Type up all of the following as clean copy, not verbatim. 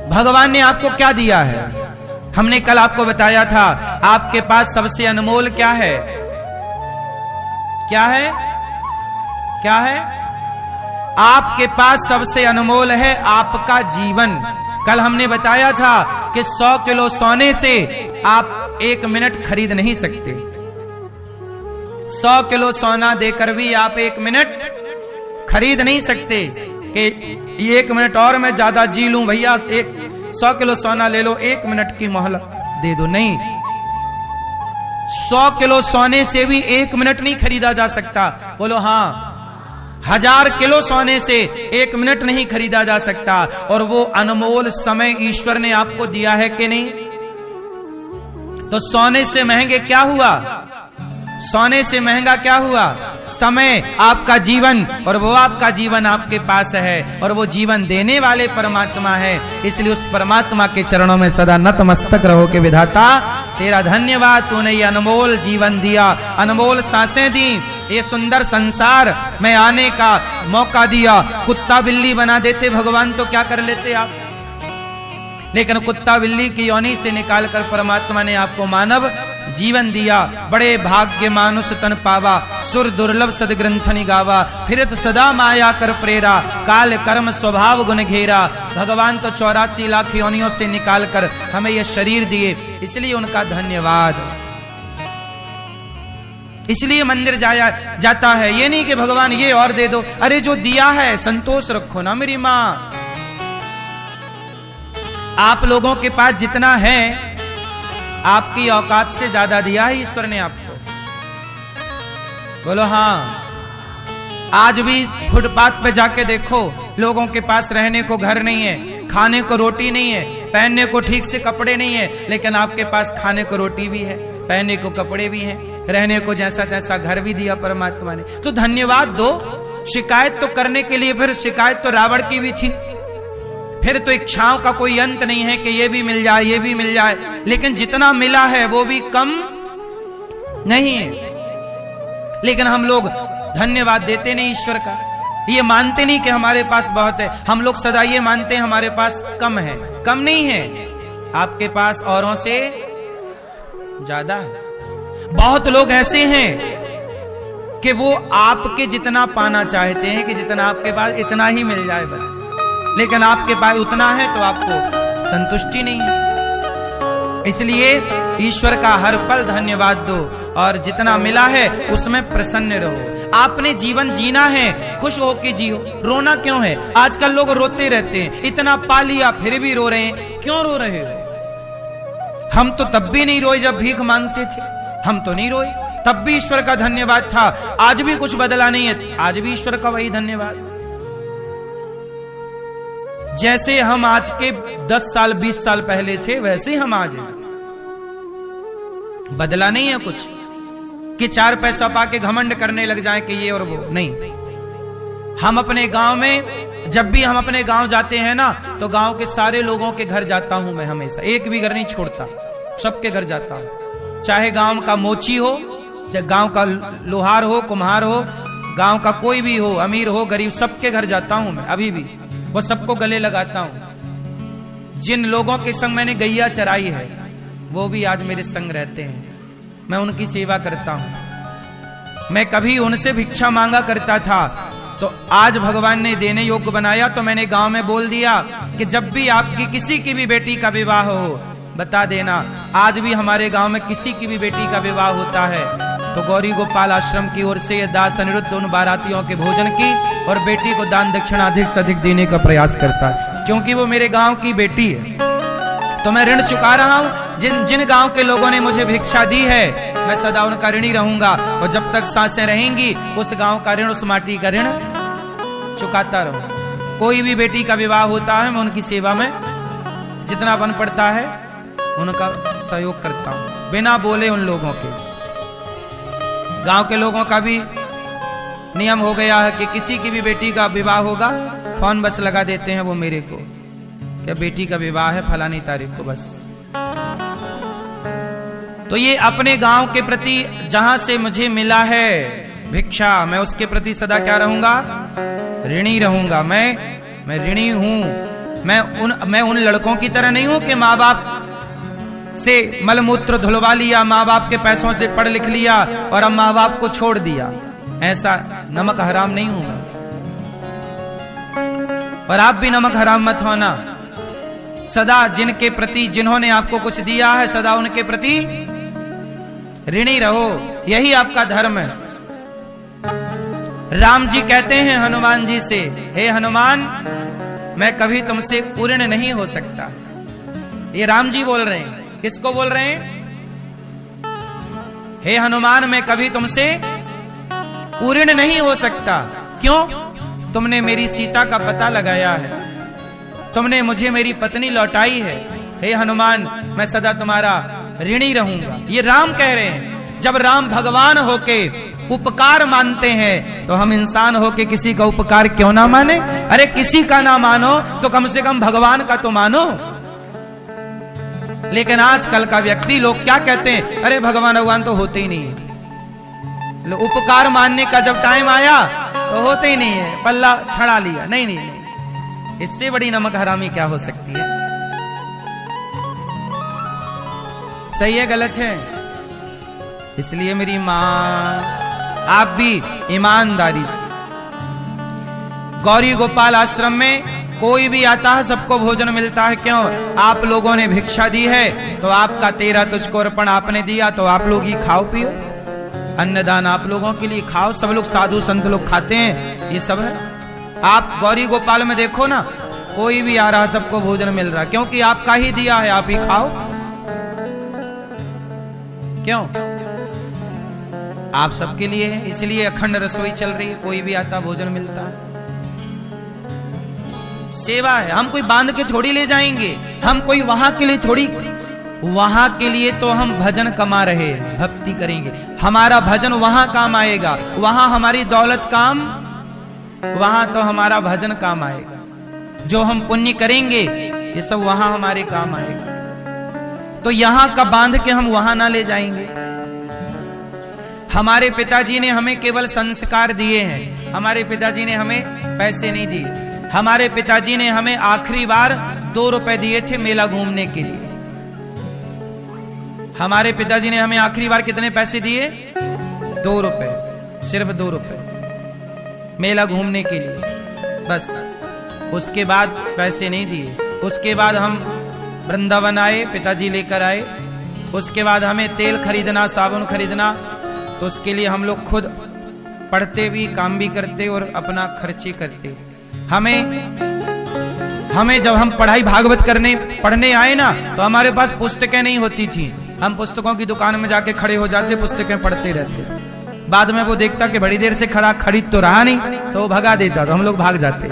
भगवान ने आपको क्या दिया है? हमने कल आपको बताया था, आपके पास सबसे अनमोल क्या है? क्या है? क्या है? आपके पास सबसे अनमोल है आपका जीवन। कल हमने बताया था कि 100 किलो सोने से आप 1 मिनट खरीद नहीं सकते। 100 किलो सोना देकर भी आप 1 मिनट खरीद नहीं सकते कि 1 मिनट और मैं ज्यादा जी लूं भैया, 100 किलो सोना ले लो, 1 मिनट की मोहलत दे दो। नहीं, 100 किलो सोने से भी 1 मिनट नहीं खरीदा जा सकता। बोलो हाँ। 1000 किलो सोने से 1 मिनट नहीं खरीदा जा सकता। और वो अनमोल समय ईश्वर ने आपको दिया है कि नहीं? तो सोने से महंगे क्या हुआ? सोने से महंगा क्या हुआ? समय, आपका जीवन। और वो आपका जीवन आपके पास है और वो जीवन देने वाले परमात्मा है। इसलिए उस परमात्मा के चरणों में सदा नतमस्तक रहो कि विधाता तेरा धन्यवाद, तूने ये अनमोल जीवन दिया, अनमोल सांसें दी, ये सुंदर संसार में आने का मौका दिया। कुत्ता बिल्ली बना देते भगवान तो क्या कर लेते आप? लेकिन कुत्ता बिल्ली की योनि से निकालकर परमात्मा ने आपको मानव जीवन दिया। बड़े भाग्य मानुष तन पावा, सुर दुर्लभ सदग्रंथनि गावा, फिरत सदा माया कर प्रेरा, काल कर्म स्वभाव गुण घेरा। भगवान तो 84 लाख योनियों से निकालकर हमें यह शरीर दिए, इसलिए उनका धन्यवाद। इसलिए मंदिर जाया जाता है, ये नहीं कि भगवान ये और दे दो। अरे जो दिया है संतोष रखो ना मेरी माँ। आप लोगों के पास जितना है, आपकी औकात से ज्यादा दिया है ईश्वर ने आपको। बोलो हाँ। आज भी फुटपाथ पे जाके देखो, लोगों के पास रहने को घर नहीं है, खाने को रोटी नहीं है, पहनने को ठीक से कपड़े नहीं है, लेकिन आपके पास खाने को रोटी भी है, पहनने को कपड़े भी हैं, रहने को जैसा तैसा घर भी दिया परमात्मा ने। तो धन्यवाद दो। शिकायत तो करने के लिए, फिर शिकायत तो रावण की भी थी, फिर तो इच्छाओं का कोई अंत नहीं है कि ये भी मिल जाए, ये भी मिल जाए, लेकिन जितना मिला है वो भी कम नहीं है। लेकिन हम लोग धन्यवाद देते नहीं ईश्वर का, ये मानते नहीं कि हमारे पास बहुत है। हम लोग सदा ये मानते हैं हमारे पास कम है। कम नहीं है, आपके पास औरों से ज्यादा है। बहुत लोग ऐसे हैं कि वो आपके जितना पाना चाहते हैं कि जितना आपके पास इतना ही मिल जाए बस, लेकिन आपके पास उतना है तो आपको संतुष्टि नहीं है। इसलिए ईश्वर का हर पल धन्यवाद दो और जितना मिला है उसमें प्रसन्न रहो। आपने जीवन जीना है, खुश होकर जियो। रोना क्यों है? आजकल लोग रोते रहते हैं, इतना पा लिया फिर भी रो रहे हैं। क्यों रो रहे हो? हम तो तब भी नहीं रोए जब भीख मांगते थे, हम तो नहीं रोए, तब भी ईश्वर का धन्यवाद था। आज भी कुछ बदला नहीं है, आज भी ईश्वर का वही धन्यवाद। जैसे हम आज के 10 साल 20 साल पहले थे, वैसे हम आज हैं। बदला नहीं है कुछ कि 4 पैसा पाके घमंड करने लग जाएं कि ये और वो नहीं। हम अपने गांव में, जब भी हम अपने गांव जाते हैं ना, तो गांव के सारे लोगों के घर जाता हूं मैं हमेशा, एक भी घर नहीं छोड़ता, सबके घर जाता हूं। चाहे गांव का मोची हो, चाहे गांव का लोहार हो, कुम्हार हो, गांव का कोई भी हो, अमीर हो गरीब, सबके घर जाता हूं मैं अभी भी। वो सबको गले लगाता हूं। जिन लोगों के संग मैंने गैया चराई है वो भी आज मेरे संग रहते हैं, मैं उनकी सेवा करता हूं। मैं कभी उनसे भिक्षा मांगा करता था, तो आज भगवान ने देने योग्य बनाया, तो मैंने गांव में बोल दिया कि जब भी आपकी किसी की भी बेटी का विवाह हो बता देना। आज भी हमारे गांव में किसी की भी बेटी का विवाह होता है तो गौरी गोपाल आश्रम की ओर से यह दास अनिरुद्ध उन बारातियों के भोजन की और बेटी को दान दक्षिणा अधिक से अधिक देने का प्रयास करता है, क्योंकि वो मेरे गांव की बेटी है। तो मैं ऋण चुका रहा हूं। जिन जिन गांव के लोगों ने मुझे भिक्षा दी है, मैं सदा उनका ऋणी रहूंगा, और जब तक सांसें रहेंगी उस गांव का ऋण, उस माटी का ऋण चुकाता रहूंगा। कोई भी बेटी का विवाह होता है, मैं उनकी सेवा में जितना बन पड़ता है उनका सहयोग करता हूं, बिना बोले उन लोगों के। गांव के लोगों का भी नियम हो गया है कि किसी की भी बेटी का विवाह होगा, फोन बस लगा देते हैं वो मेरे को, क्या बेटी का विवाह है फलानी तारीख को, बस। तो ये अपने गांव के प्रति जहां से मुझे मिला है भिक्षा, मैं उसके प्रति सदा क्या रहूंगा? ऋणी रहूंगा। मैं ऋणी हूं। मैं उन लड़कों की तरह नहीं हूं कि माँ बाप से मलमूत्र धुलवा लिया, माँ बाप के पैसों से पढ़ लिख लिया और अब माँ बाप को छोड़ दिया। ऐसा नमक हराम नहीं हूं मैं, और आप भी नमक हराम मत होना। सदा जिनके प्रति, जिन्होंने आपको कुछ दिया है, सदा उनके प्रति ऋणी रहो, यही आपका धर्म है। राम जी कहते हैं हनुमान जी से, हे हनुमान, मैं कभी तुमसे पूर्ण नहीं हो सकता। ये राम जी बोल रहे हैं। किसको बोल रहे हैं? हे हनुमान, मैं कभी तुमसे पूर्ण नहीं हो सकता। क्यों? तुमने मेरी सीता का पता लगाया है, तुमने मुझे मेरी पत्नी लौटाई है। हे हनुमान, मैं सदा तुम्हारा ऋणी रहूंगा। ये राम कह रहे हैं। जब राम भगवान होके उपकार मानते हैं तो हम इंसान होके किसी का उपकार क्यों ना माने? अरे किसी का ना मानो तो कम से कम भगवान का तो मानो। लेकिन आजकल का व्यक्ति, लोग क्या कहते हैं? अरे भगवान तो होते ही नहीं है। उपकार मानने का जब टाइम आया तो होते ही नहीं है, पल्ला छड़ा लिया। नहीं नहीं नहीं, इससे बड़ी नमक हरामी क्या हो सकती है? सही है गलत है? इसलिए मेरी मां, आप भी ईमानदारी से, गौरी गोपाल आश्रम में कोई भी आता है सबको भोजन मिलता है। क्यों? आप लोगों ने भिक्षा दी है तो आपका तेरा तुझको अर्पण आपने दिया, तो आप लोग ही खाओ पियो। अन्नदान आप लोगों के लिए, खाओ। सब लोग साधु संत लोग खाते हैं, ये सब है। आप गौरी गोपाल में देखो ना, कोई भी आ रहा सबको भोजन मिल रहा, क्योंकि आपका ही दिया है, आप ही खाओ। क्यों? आप सबके लिए है, इसलिए अखंड रसोई चल रही है, कोई भी आता भोजन मिलता है। सेवा है। हम कोई बांध के थोड़ी ले जाएंगे, हम कोई वहां के लिए थोड़ी, वहां के लिए तो हम भजन कमा रहे हैं, भक्ति करेंगे। हमारा भजन वहां काम आएगा, वहां हमारी दौलत काम, वहां तो हमारा भजन काम आएगा। जो हम पुण्य करेंगे ये सब वहां हमारे काम आएगा। तो यहां का बांध के हम वहां ना ले जाएंगे। हमारे पिताजी ने हमें केवल संस्कार दिए हैं, हमारे पिताजी ने हमें पैसे नहीं दिए। हमारे पिताजी ने हमें आखिरी बार 2 रुपए दिए थे मेला घूमने के लिए। हमारे पिताजी ने हमें आखिरी बार कितने पैसे दिए? 2 रुपए, सिर्फ 2 रुपए मेला घूमने के लिए, बस। उसके बाद पैसे नहीं दिए। उसके बाद हम वृंदावन आए, पिताजी लेकर आए। उसके बाद हमें तेल खरीदना, साबुन खरीदना, तो उसके लिए हम लोग खुद पढ़ते भी, काम भी करते और अपना खर्चे करते। हमें जब हम पढ़ाई भागवत पढ़ने आए ना, तो हमारे पास पुस्तकें नहीं होती थी। हम पुस्तकों की दुकान में जाके खड़े हो जाते, पुस्तकें पढ़ते रहते। बाद में वो देखता कि बड़ी देर से खरीद तो रहा नहीं, तो वो भगा देता, तो हम लोग भाग जाते।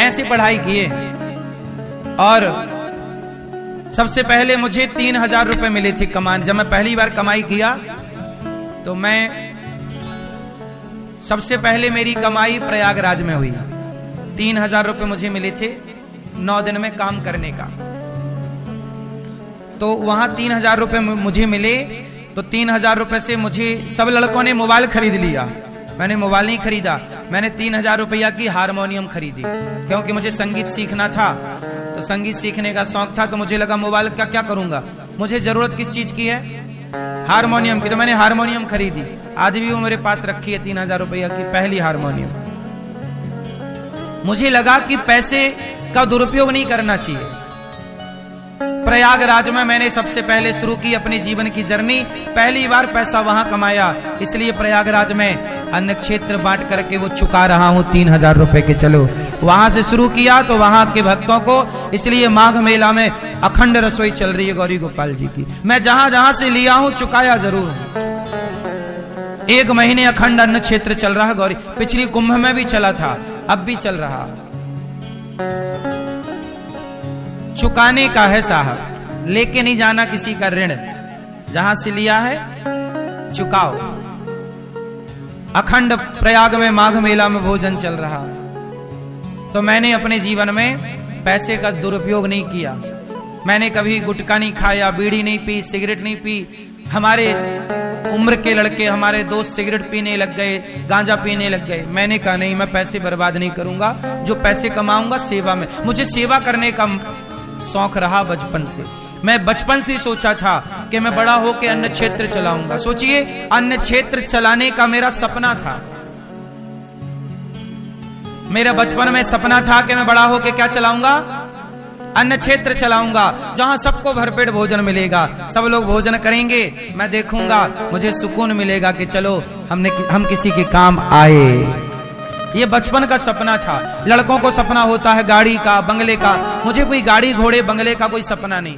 ऐसी पढ़ाई किए। और सबसे पहले मुझे 3000 रुपए मिले थे कमाने। जब मैं पहली बार कमाई किया तो मैं, सबसे पहले मेरी कमाई प्रयागराज में हुई। 3000 रुपए मुझे मिले थे 9 दिन में काम करने का। तो वहां 3000 रुपए मुझे मिले। तो 3000 रुपए से मुझे, सब लड़कों ने मोबाइल खरीद लिया, मैंने मोबाइल नहीं खरीदा। मैंने 3000 रुपया की हारमोनियम खरीदी, क्योंकि मुझे संगीत सीखना था। तो संगीत सीखने का शौक था, तो मुझे लगा मोबाइल का क्या करूंगा, मुझे जरूरत किस चीज की है? हारमोनियम की। तो मैंने हारमोनियम खरीदी। आज भी वो मेरे पास रखी है, 3000 रुपया की पहली हारमोनियम। मुझे लगा कि पैसे का दुरुपयोग नहीं करना चाहिए। प्रयागराज में मैंने सबसे पहले शुरू की अपने जीवन की जर्नी। पहली बार पैसा वहां कमाया, इसलिए प्रयागराज में अन्न क्षेत्र बांट करके वो चुका रहा हूं 3000 रुपए के। चलो, वहां से शुरू किया तो वहां के भक्तों को, इसलिए माघ मेला में अखंड रसोई चल रही है गौरी गोपाल जी की। मैं जहां जहां से लिया हूं चुकाया जरूर हूं। 1 महीने अखंड अन्न क्षेत्र चल रहा है गौरी। पिछली कुंभ में भी चला था, अब भी चल रहा। चुकाने का है साहब, लेके नहीं जाना किसी का ऋण। जहां से लिया है चुकाओ। अखंड प्रयाग में माघ मेला में भोजन चल रहा। तो मैंने अपने जीवन में पैसे का दुरुपयोग नहीं किया। मैंने कभी गुटखा नहीं खाया, बीड़ी नहीं पी, सिगरेट नहीं पी। हमारे उम्र के लड़के हमारे दोस्त सिगरेट पीने लग गए, गांजा पीने लग गए। मैंने कहा नहीं, मैं पैसे बर्बाद नहीं करूंगा, जो पैसे कमाऊंगा सेवा में। मुझे सेवा करने का शौक रहा बचपन से। मैं बचपन से सोचा था कि मैं बड़ा होकर अन्न क्षेत्र चलाऊंगा। सोचिए, अन्न क्षेत्र चलाने का मेरा सपना था। मेरा बचपन में सपना था कि मैं बड़ा होकर क्या चलाऊंगा? अन्न क्षेत्र चलाऊंगा, जहां सबको भरपेट भोजन मिलेगा, सब लोग भोजन करेंगे, मैं देखूंगा, मुझे सुकून मिलेगा कि चलो हम किसी के काम आए। ये बचपन का सपना था। लड़कों को सपना होता है गाड़ी का, बंगले का। मुझे कोई गाड़ी घोड़े बंगले का कोई सपना नहीं।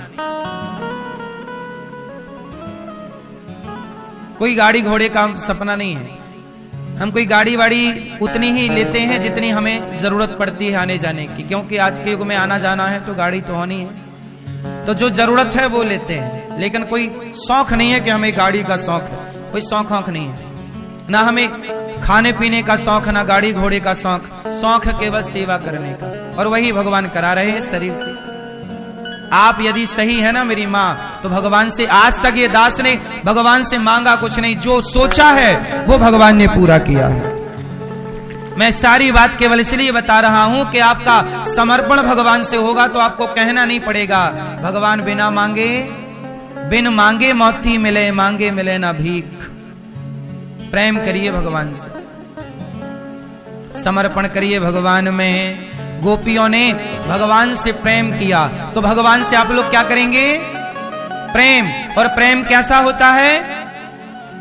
कोई गाड़ी घोड़े का सपना नहीं है। हम कोई गाड़ी वाड़ी उतनी ही लेते हैं जितनी हमें जरूरत पड़ती है आने जाने की, क्योंकि आज के युग में आना जाना है तो गाड़ी तो होनी है। तो जो जरूरत है वो लेते हैं, लेकिन कोई शौक नहीं है कि हमें गाड़ी का शौक है। कोई शौक नहीं है, ना हमें खाने पीने का शौक, ना गाड़ी घोड़े का शौक। शौक है केवल सेवा करने का, और वही भगवान करा रहे हैं शरीर से। आप यदि सही है ना मेरी माँ, तो भगवान से आज तक ये दास ने भगवान से मांगा कुछ नहीं। जो सोचा है वो भगवान ने पूरा किया है। मैं सारी बात केवल इसलिए बता रहा हूं कि आपका समर्पण भगवान से होगा तो आपको कहना नहीं पड़ेगा। भगवान बिन मांगे मोती मिले, मांगे मिले ना भीख। प्रेम करिए भगवान से, समर्पण करिए भगवान में। गोपियों ने भगवान से प्रेम किया तो भगवान से आप लोग क्या करेंगे? प्रेम। और प्रेम कैसा होता है?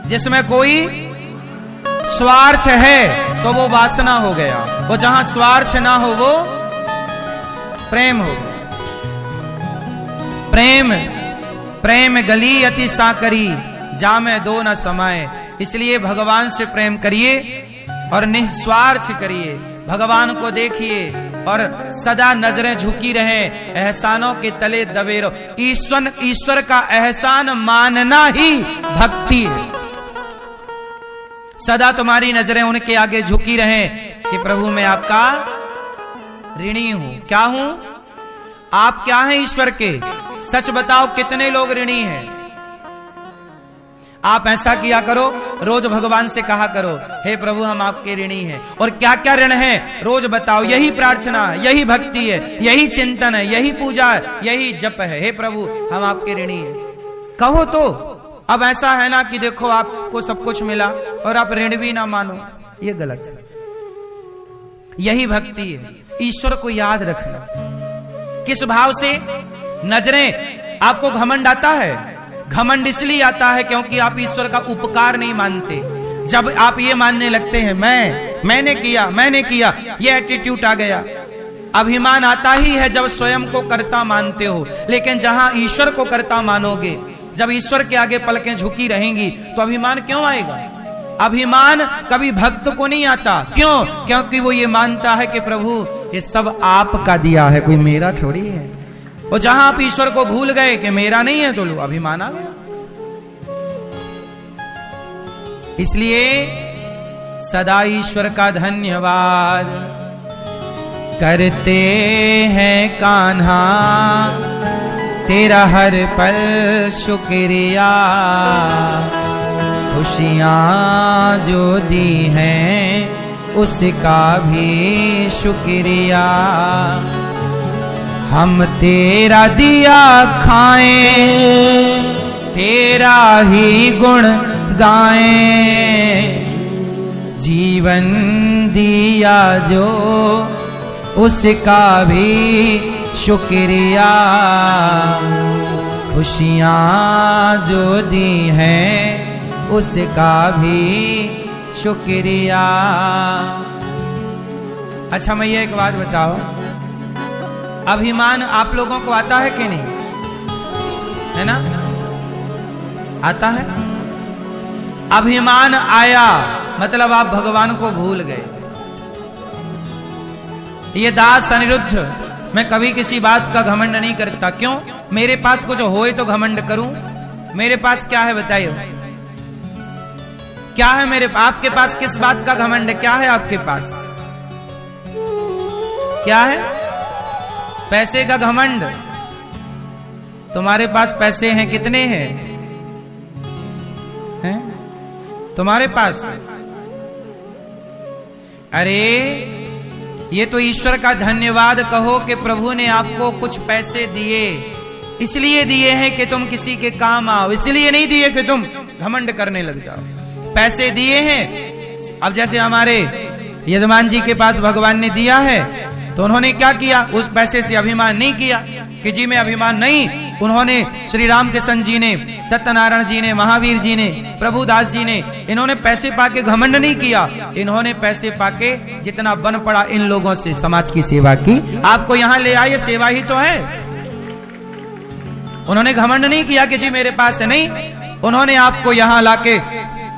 जिसमें कोई स्वार्थ है तो वो वासना हो गया, वो जहां स्वार्थ ना हो वो प्रेम हो गया। प्रेम गली अति साकरी, जामे दो न समाये। इसलिए भगवान से प्रेम करिए और निस्वार्थ करिए। भगवान को देखिए और सदा नजरें झुकी रहे, एहसानों के तले दबे रहो। ईश्वर का एहसान मानना ही भक्ति है। सदा तुम्हारी नजरें उनके आगे झुकी रहे कि प्रभु मैं आपका ऋणी हूं। क्या हूं? आप क्या हैं ईश्वर के? सच बताओ, कितने लोग ऋणी हैं? आप ऐसा किया करो, रोज भगवान से कहा करो, हे प्रभु हम आपके ऋणी हैं। और क्या क्या ऋण है रोज बताओ। यही प्रार्थना, यही भक्ति है, यही चिंतन है, यही पूजा है, यही जप है। हे प्रभु हम आपके ऋणी हैं, कहो तो। अब ऐसा है ना कि देखो आपको सब कुछ मिला और आप ऋण भी ना मानो, ये गलत है। यही भक्ति है, ईश्वर को याद रखना। किस भाव से? नजरें। आपको घमंड आता है? घमंड इसलिए आता है क्योंकि आप ईश्वर का उपकार नहीं मानते। जब आप ये मानने लगते हैं मैंने किया, ये एटीट्यूड आ गया। अभिमान आता ही है जब स्वयं को कर्ता मानते हो। लेकिन जहां ईश्वर को कर्ता मानोगे, जब ईश्वर के आगे पलकें झुकी रहेंगी, तो अभिमान क्यों आएगा? अभिमान कभी भक्त को नहीं आता। क्यों? क्योंकि वो ये मानता है कि प्रभु ये सब आपका दिया है, कोई मेरा थोड़ी है। और जहां आप ईश्वर को भूल गए कि मेरा नहीं है, तो लो अभिमान आ गया। इसलिए सदा ईश्वर का धन्यवाद करते हैं कान्हा, तेरा हर पल शुक्रिया। खुशियां जो दी हैं उसका भी शुक्रिया। हम तेरा दिया खाएं, तेरा ही गुण गाएं। जीवन दिया जो उसका भी शुक्रिया। खुशियां जो दी हैं उसका भी शुक्रिया। अच्छा मैं ये एक बात बताओ, अभिमान आप लोगों को आता है कि नहीं? है ना? आता है। अभिमान आया मतलब आप भगवान को भूल गए। ये दास अनिरुद्ध, मैं कभी किसी बात का घमंड नहीं करता। क्यों? मेरे पास कुछ होए तो घमंड करूं। मेरे पास क्या है बताइए? क्या है मेरे? आपके पास किस बात का घमंड है? क्या है आपके पास? क्या है? पैसे का घमंड। तुम्हारे पास पैसे हैं? कितने हैं? तुम्हारे पास। अरे ये तो ईश्वर का धन्यवाद कहो कि प्रभु ने आपको कुछ पैसे दिए, इसलिए दिए हैं कि तुम किसी के काम आओ, इसलिए नहीं दिए कि तुम घमंड करने लग जाओ। पैसे दिए हैं। अब जैसे हमारे यजमान जी के पास भगवान ने दिया है, तो उन्होंने क्या किया? उस पैसे से अभिमान नहीं किया कि जी मैं अभिमान नहीं। उन्होंने श्री राम कृष्ण जी ने, सत्यनारायण जी ने, महावीर जी ने, प्रभुदास जी ने, इन्होंने पैसे पाके घमंड नहीं किया। इन्होंने पैसे पाके जितना बन पड़ा इन लोगों से समाज की सेवा की। आपको यहां ले आए, सेवा ही तो है। उन्होंने घमंड नहीं किया कि जी मेरे पास है, नहीं। उन्होंने आपको यहां लाके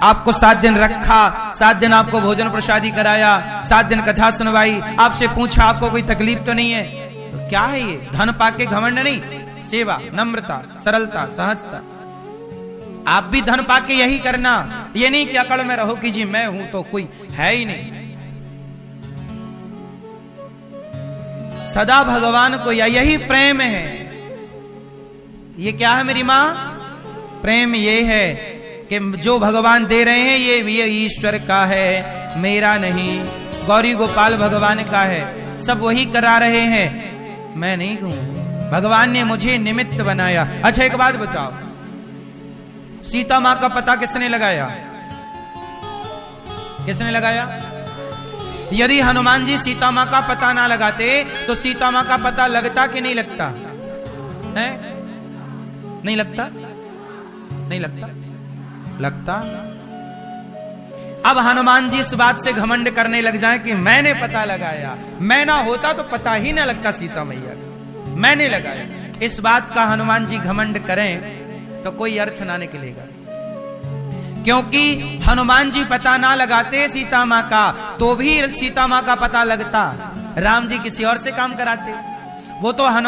आपको 7 दिन रखा, 7 दिन आपको भोजन प्रसादी कराया, 7 दिन कथा सुनवाई, आपसे पूछा आपको कोई तकलीफ तो नहीं है। तो क्या है ये? धन पाके घमंड नहीं, सेवा, नम्रता, सरलता, सहजता। आप भी धन पाके यही करना, ये नहीं कि अकड़ में रहो कि जी मैं हूं तो कोई है ही नहीं। सदा भगवान को यही प्रेम है। ये क्या है मेरी मां? प्रेम ये है कि जो भगवान दे रहे हैं ये ईश्वर का है, मेरा नहीं। गौरी गोपाल भगवान का है, सब वही करा रहे हैं, मैं नहीं हूं। भगवान ने मुझे निमित्त बनाया। अच्छा एक बात बताओ, सीता मां का पता किसने लगाया? किसने लगाया? यदि हनुमान जी सीता मां का पता ना लगाते तो सीता मां का पता लगता कि नहीं लगता है? नहीं लगता, नहीं लगता, लगता। अब हनुमान जी इस बात से घमंड करने लग जाए कि मैंने पता लगाया, मैं ना होता तो पता ही ना लगता सीता मैया का, मैंने लगाया। इस बात का हनुमान जी घमंड करें तो कोई अर्थ ना निकलेगा, क्योंकि हनुमान जी पता ना लगाते सीता मां का तो भी सीता मां का पता लगता। राम जी किसी और से काम कराते, वो तो हनुमान